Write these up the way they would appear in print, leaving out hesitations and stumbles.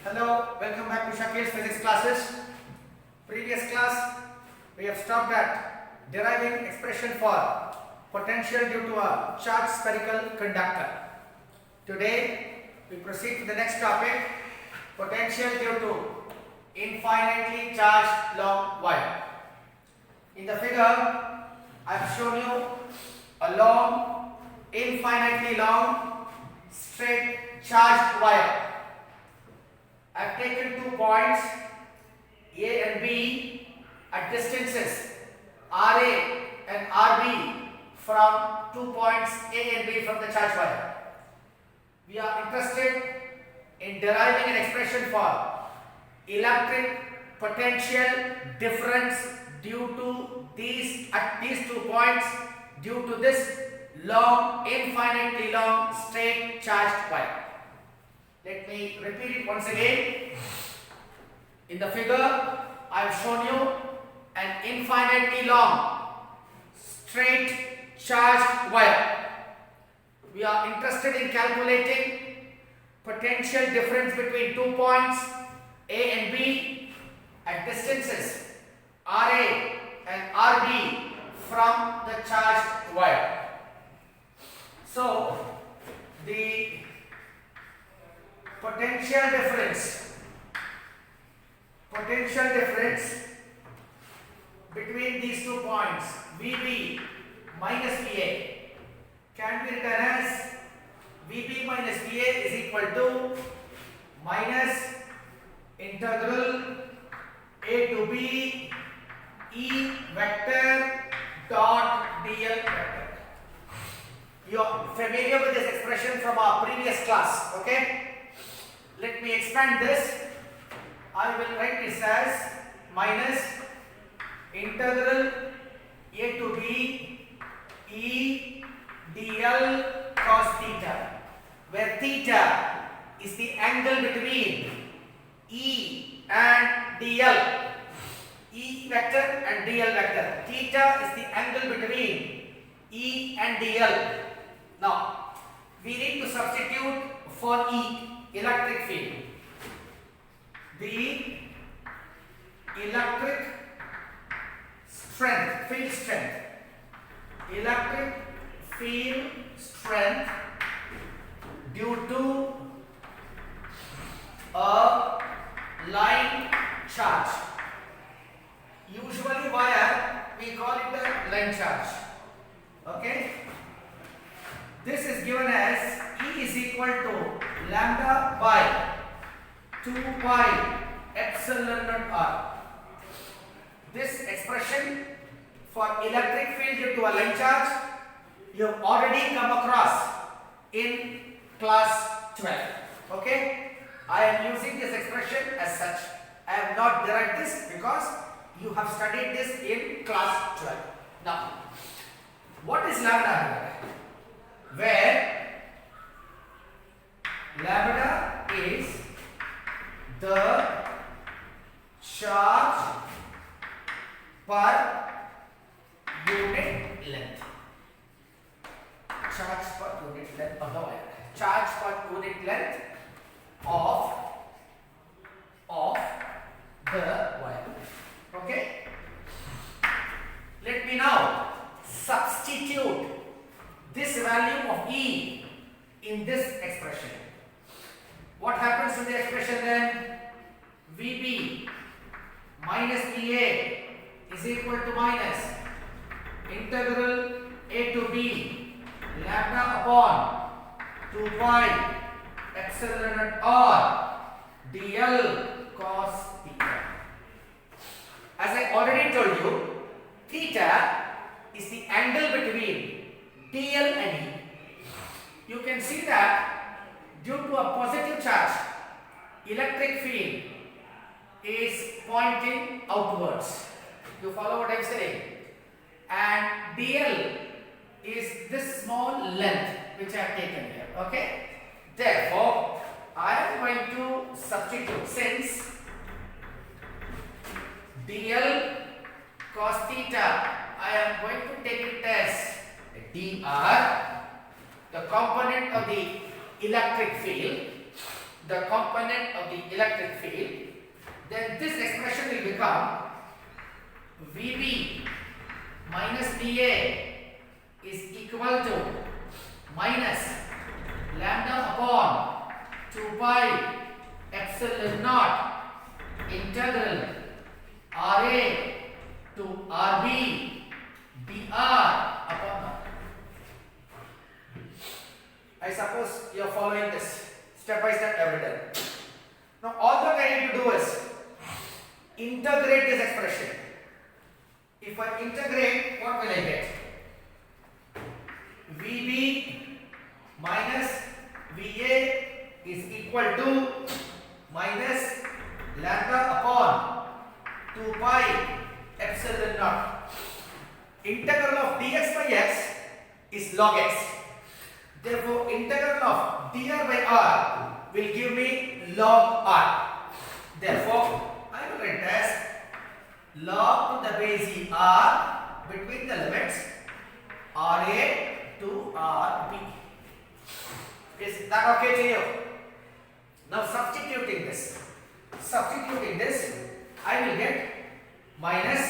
Hello, welcome back to Shakil's physics classes. Previous class, we have stopped at deriving expression for potential due to a charged spherical conductor. Today, we proceed to the next topic, potential due to infinitely charged long wire. In the figure, I have shown you a long, infinitely long, straight charged wire. I have taken 2 points A and B at distances RA and RB from 2 points A and B from the charge wire. We are interested in deriving an expression for electric potential difference due to at these 2 points due to this long, infinitely long straight charged wire. Let me repeat it once again. In the figure, I have shown you an infinitely long, straight charged wire. We are interested in calculating potential difference between 2 points A and B at distances RA and RB from the charged wire. So, the potential difference between these 2 points VB minus VA can be written as VB minus VA is equal to minus integral A to B E vector dot dl vector. You are familiar with this expression from our previous class, okay? Let me expand this. I will write this as minus integral A to B E dl cos theta, where theta is the angle between E and dl. E vector and dl vector. Theta is the angle between E and dl. Now, we need to substitute for E, electric field. The electric strength, field strength, electric field strength due to a line charge. Usually wire, we call it the line charge. Okay? This is given as E is equal to lambda by 2 pi epsilon naught r. This expression for electric field due to a line charge you have already come across in class 12. Okay? I am using this expression as such. I have not derived this because you have studied this in class 12. Now, what is lambda? Where lambda is the charge per unit length. Charge per unit length of the wire. Charge per unit length of the wire. Okay? Let me now substitute this value of E in this expression. What happens in the expression then? VB minus VA is equal to minus integral A to B lambda upon 2 pi epsilon naught r dl cos theta. As I already told you, theta is the angle between dl and E. You can see that due to a positive charge, electric field is pointing outwards. You follow what I am saying? And dl is this small length which I have taken here. Okay? Therefore, I am going to substitute, since dl cos theta, I am going to take it as dr, the component of the electric field, the component of the electric field, then this expression will become VB minus VA is equal to minus lambda upon 2 pi epsilon naught integral RA to RB dr upon. I suppose you are following this step by step every day. Now all that I need to do is integrate this expression. If I integrate, what will I get? VB minus VA is equal to minus lambda upon 2 pi epsilon naught. Integral of dx by x is log x. Therefore, integral of dr by r will give me log r. Therefore, I will write as log to the base e r between the limits Ra to Rb. Is that okay to you? Now substituting this, I will get minus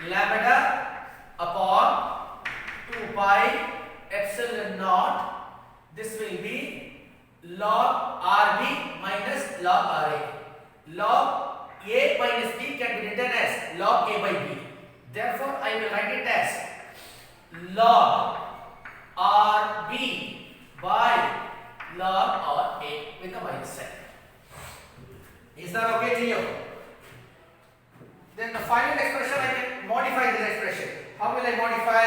lambda upon 2 pi epsilon naught. This will be log Rb minus log Ra. Log A minus B can be written as log A by B. Therefore, I will write it as log Rb by log Ra with a minus sign. Is that okay to you? Then the final expression, I can modify this expression. How will I modify?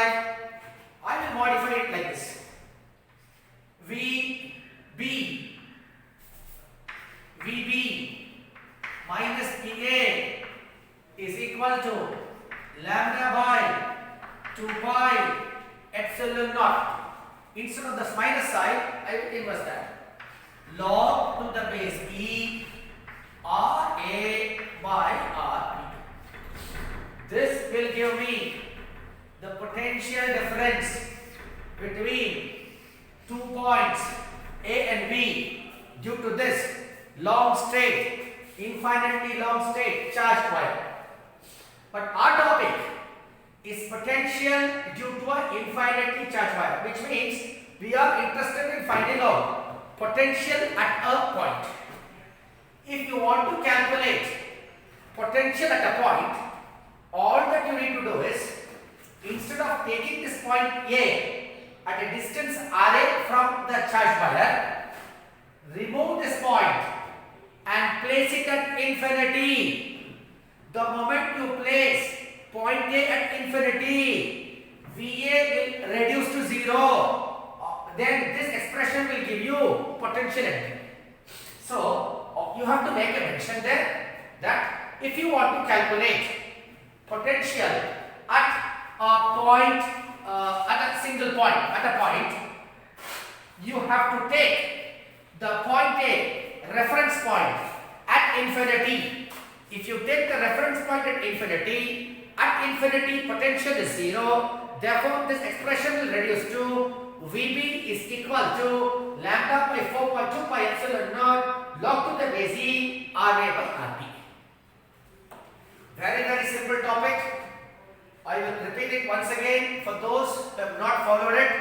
I will modify it like this. VB minus VA is equal to lambda by 2 pi epsilon naught. Instead of the minus side, I will inverse that. Log to the base E Ra by Rb. This will give me the potential difference between 2 points A and B due to this long straight, infinitely long straight charged wire. But our topic is potential due to an infinitely charged wire, which means we are interested in finding out potential at a point. If you want to calculate potential at a point, all that you need to do is, instead of taking this point A at a distance Ra from the charged wire, remove this point and place it at infinity. The moment you place point A at infinity, VA will reduce to 0. Then this expression will give you potential at B. So you have to make a mention there that if you want to calculate potential at a point, at a single point, you have to take the point A, reference point at infinity. If you take the reference point at infinity potential is 0. Therefore, this expression will reduce to VB is equal to lambda by 4.2 pi epsilon naught log to the base E Ra by Rb. Very, very simple topic. I will repeat it once again for those who have not followed it.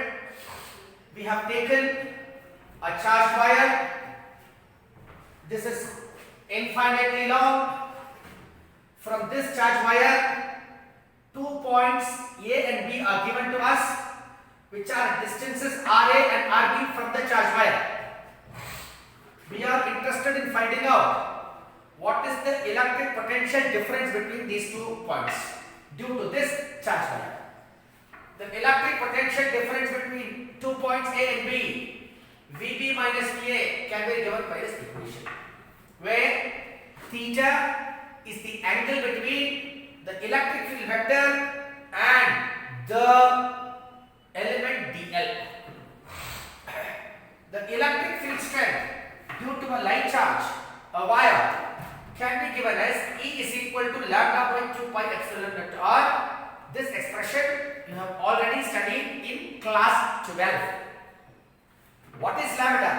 We have taken a charged wire. This is infinitely long. From this charged wire, 2 points A and B are given to us, which are distances Ra and Rb from the charged wire. We are interested in finding out what is the electric potential difference between these 2 points due to this charged wire. The electric potential difference between 2 points A and B, VB minus VA, can be given by this equation, where theta is the angle between the electric field vector and the element dl. The electric field strength due to a line charge, a wire, can be given as E is equal to lambda by 2 pi epsilon naught r. This expression you have already studied in class 12. What is lambda?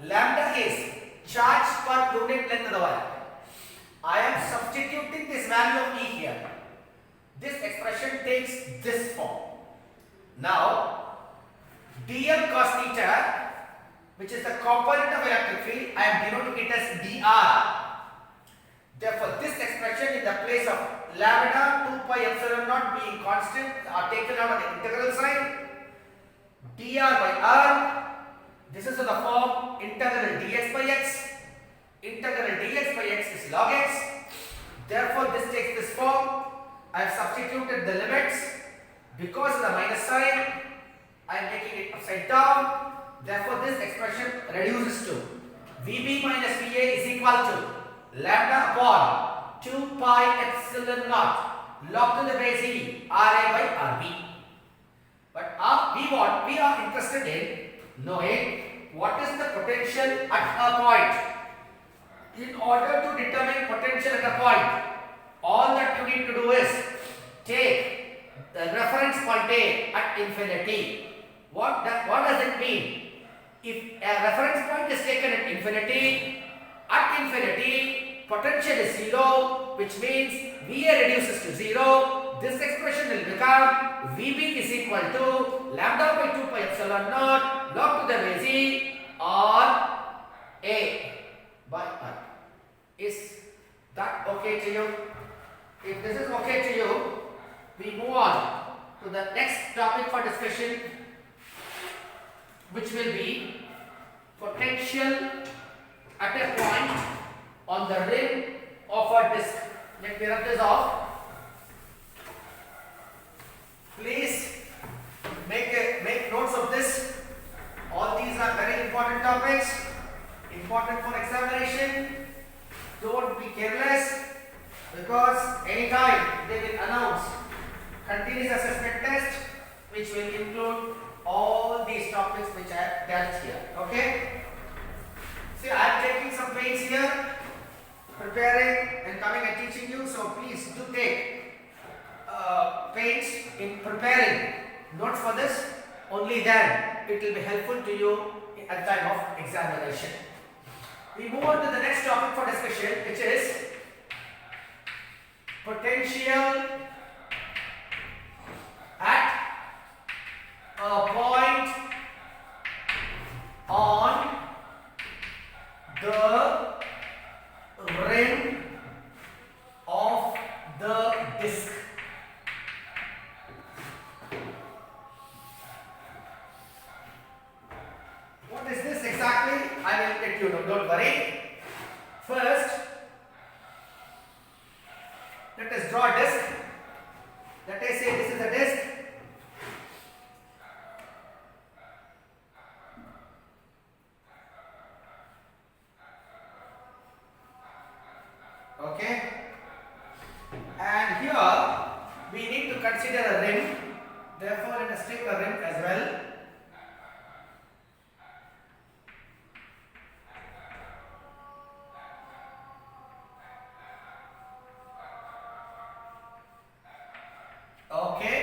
lambda is charge per unit length of the wire. I am substituting this value of E here. This expression takes this form. Now, dm cos theta, which is the component of electric field, I am denoting it as dr. Therefore, this expression in the place of lambda 2 pi epsilon naught being constant are taken out on the integral side. dr by r. This is in the form integral dx by x. Integral dx by x is log x. Therefore, this takes this form. I have substituted the limits. Because of the minus sign, I am making it upside down. Therefore, this expression reduces to Vb minus Va is equal to lambda upon 2 pi epsilon naught log to the base e Ra by Rb. But we are interested in knowing what is the potential at a point. In order to determine potential at a point, all that you need to do is take the reference point A at infinity. What does it mean? If a reference point is taken at infinity, potential is 0, which means Va reduces to 0. This expression will become Vb is equal to lambda by 2 pi epsilon naught log to the base e or A by R. Is that okay to you? If this is okay to you, we move on to the next topic for discussion, which will be potential at a point on the rim of a disc. Let me rub this off. Please make notes of this. All these are very important topics, important for examination. Don't be careless, because anytime they will announce continuous assessment test, which will include all these topics which I have dealt here. Okay? See, I am taking some pains here, preparing and coming and teaching you. So please do take pains in preparing notes for this. Only then it will be helpful to you at the time of examination. We move on to the next topic for discussion, which is potential at a point on the rim of the disc. What is this exactly? I will let you know, don't worry. First, let us draw a disc. Let us say this is a disc. Okay. And here we need to consider a rim. Therefore, let us take a rim as well. Okay,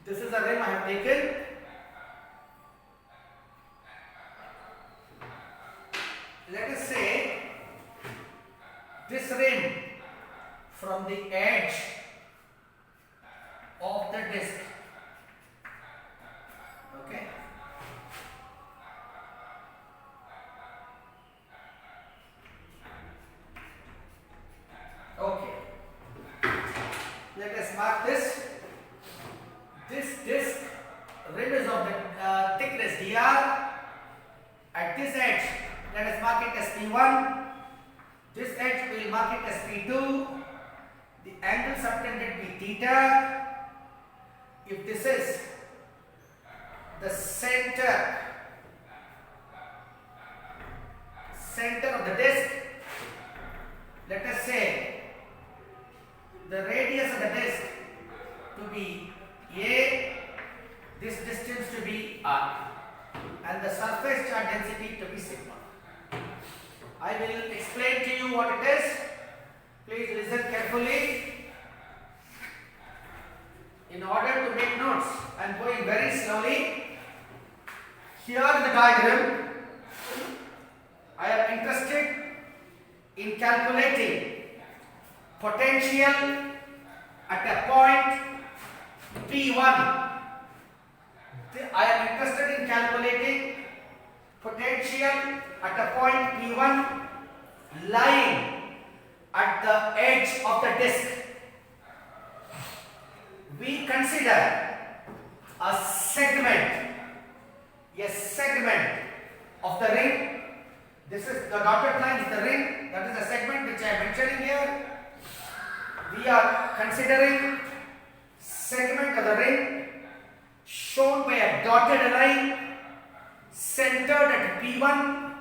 this is the rim I have taken. Let us say this rim from the edge of the disc. Okay. Okay. Let us mark this. This disc rim is of the thickness dr. At this edge, let us mark it as P1. This edge we will mark it as P2. The angle subtended be theta. If this is the center of the disc, let us say the radius of the disc to be A, this distance to be R, and the surface charge density to be sigma. I will explain to you what it is. Please listen carefully. In order to make notes, I am going very slowly. Here in the diagram, in calculating potential at a point P1. I am interested in calculating potential at a point P1 lying at the edge of the disk. We consider a segment of the ring. This is the dotted line is the ring, that is the segment which I am mentioning here. We are considering segment of the ring shown by a dotted line centered at P1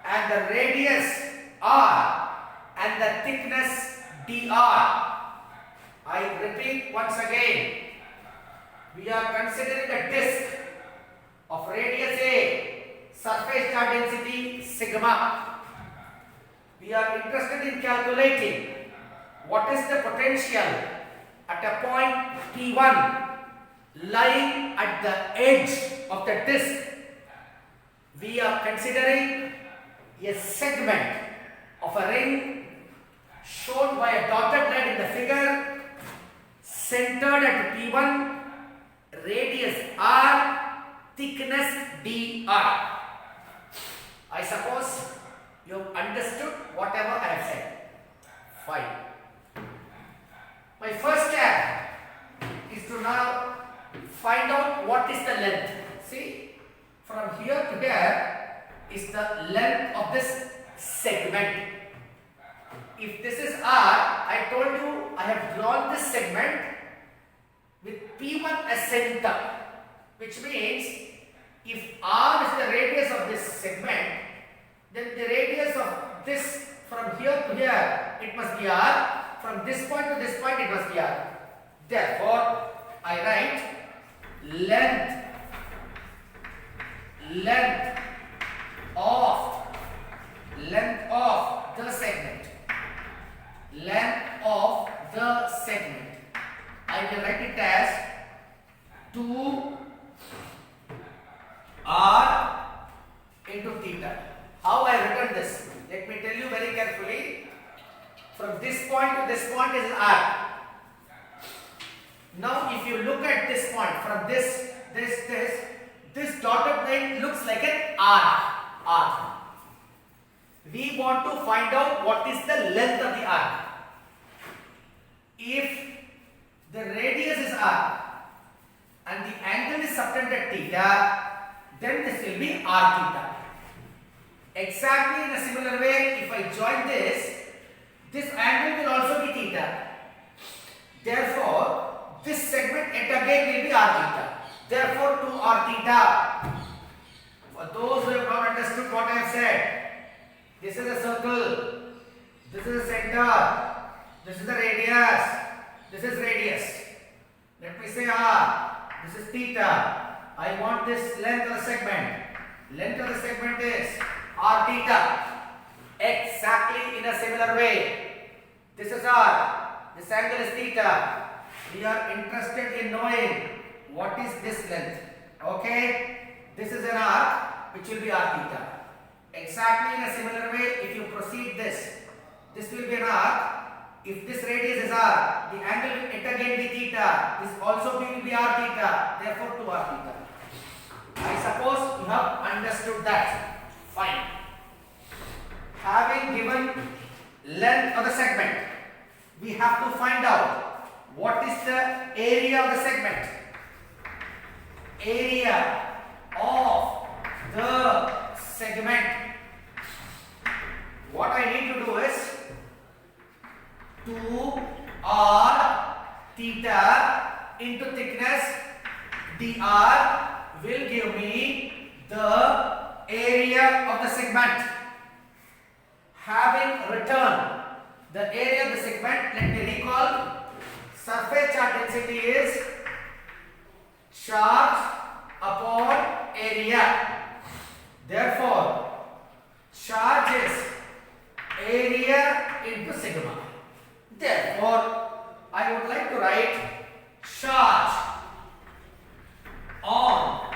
and the radius R and the thickness dr. I repeat once again, we are considering a disk of radius A, surface charge density sigma. We are interested in calculating what is the potential at a point P1 lying at the edge of the disk. We are considering a segment of a ring shown by a dotted line in the figure, centered at P1, radius R, thickness dr. I suppose you have understood whatever I have said. Fine. My first step is to now find out what is the length. See, from here to here is the length of this segment. If this is R, I told you I have drawn this segment with P1 as center, which means if R is the radius of this segment, then the radius of this from here to here, it must be R. From this point to this point, it must be R. Therefore, I write length of the segment. Length of the segment. I will write it as 2 R into theta. How I written this? Let me tell you very carefully. From this point to this point is R. Now if you look at this point, from this dotted line looks like an R. We want to find out what is the length of the arc. If the radius is R and the angle is subtended theta, then this will be R theta. Exactly in a similar way, if I join this angle will also be theta. Therefore, this segment yet again will be R theta. Therefore, 2 R theta. For those who have not understood what I have said, this is a circle, this is a center, this is the radius, this is radius. Let me say R, this is theta. I want this length of the segment. Length of the segment is R theta. Exactly in a similar way. This is R, this angle is theta. We are interested in knowing what is this length. Okay? This is an arc which will be R theta. Exactly in a similar way, if you proceed this will be an arc. If this radius is R, the angle will yet again be theta. This also will be R theta. Therefore, 2 R theta. I suppose you have understood that. Fine. Having given length of the segment, we have to find out what is the area of the segment. Area of the segment. What I need to do is 2 R theta into thickness dr will give me the area of the segment. Having returned the area of the segment, let me recall, surface charge density is charge upon area. Therefore, charge is area into sigma. Therefore, I would like to write charge on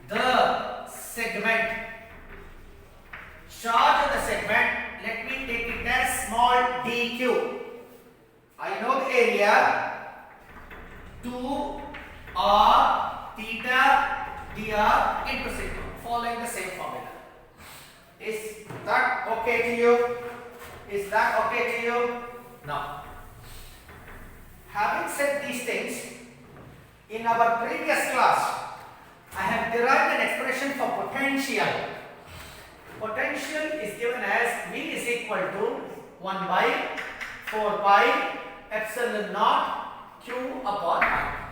the segment. Charge on the segment, let me take it area 2 r theta dr into sigma, following the same formula. Is that okay to you? Is that okay to you? Now, having said these things, in our previous class, I have derived an expression for potential. Potential is given as V is equal to 1 by 4 pi epsilon naught Q upon I.